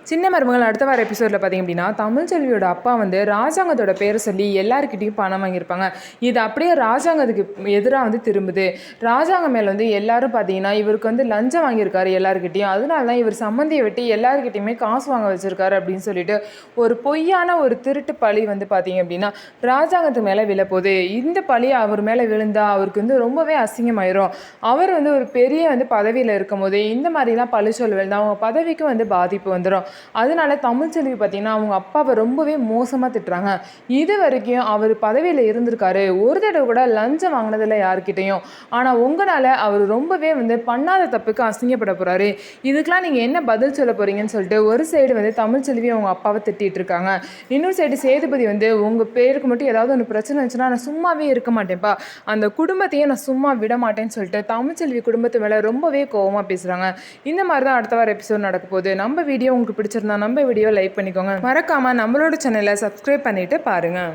சின்ன மருமகள் அடுத்த வார எபிசோடில் பார்த்தீங்க அப்படின்னா தமிழ்ச்செல்வியோட அப்பா வந்து ராஜாங்கத்தோட பேரை சொல்லி எல்லாருக்கிட்டையும் பணம் வாங்கியிருப்பாங்க. இது அப்படியே ராஜாங்கத்துக்கு எதிராக வந்து திரும்புது. ராஜாங்கம் மேலே வந்து எல்லாரும் பார்த்தீங்கன்னா இவருக்கு வந்து லஞ்சம் வாங்கியிருக்காரு எல்லாருக்கிட்டையும், அதனால தான் இவர் சம்மந்தியை வெட்டி எல்லாருக்கிட்டையுமே காசு வாங்க வச்சிருக்காரு அப்படின்னு சொல்லிட்டு ஒரு பொய்யான ஒரு திருட்டு பழி வந்து பார்த்தீங்க அப்படின்னா ராஜாங்கத்து மேலே விழப்போகுது. இந்த பழி அவர் மேலே விழுந்தா அவருக்கு வந்து ரொம்பவே அசிங்கமாயிரும். அவர் வந்து ஒரு பெரிய வந்து பதவியில் இருக்கும் போது இந்த மாதிரிலாம் பழி சொல்ல விழுந்தா அவங்க பதவிக்கு வந்து பாதிப்பு வந்துடும். அதனால தமிழ்ச்செல்வி பார்த்தீங்கன்னா அவங்க அப்பாவை ரொம்பவே மோசமாக திட்டுறாங்க. இது வரைக்கும் அவர் பதவியில் இருந்திருக்காரு, ஒரு தடவை கூட லஞ்சம் வாங்கினதில்லை யாருக்கிட்டையும். ஆனால் உங்களால் அவர் ரொம்பவே வந்து பண்ணாத தப்புக்கு அசிங்கப்பட போகிறாரு. இதுக்கெலாம் நீங்கள் என்ன பதில் சொல்ல போகிறீங்கன்னு சொல்லிட்டு ஒரு சைடு வந்து தமிழ்ச்செல்வி அவங்க அப்பாவை திட்டிகிட்டு இருக்காங்க. இன்னொரு சைடு சேதுபதி வந்து உங்கள் பேருக்கு மட்டும் ஏதாவது ஒன்று பிரச்சனை இருந்துச்சுன்னா நான் சும்மாவே இருக்க மாட்டேன்ப்பா, அந்த குடும்பத்தையே நான் சும்மா விட மாட்டேன்னு சொல்லிட்டு தமிழ்ச்செல்வி குடும்பத்து மேலே ரொம்பவே கோவமாக பேசுகிறாங்க. இந்த மாதிரி தான் அடுத்த வார எபிசோட் நடக்க போகுது. நம்ம வீடியோ உங்களுக்கு பிடிச்சிருந்தா நம்ம வீடியோ லைக் பண்ணிக்கோங்க. மறக்காமல் நம்மளோட சேனலை சப்ஸ்கிரைப் பண்ணிவிட்டு பாருங்கள்.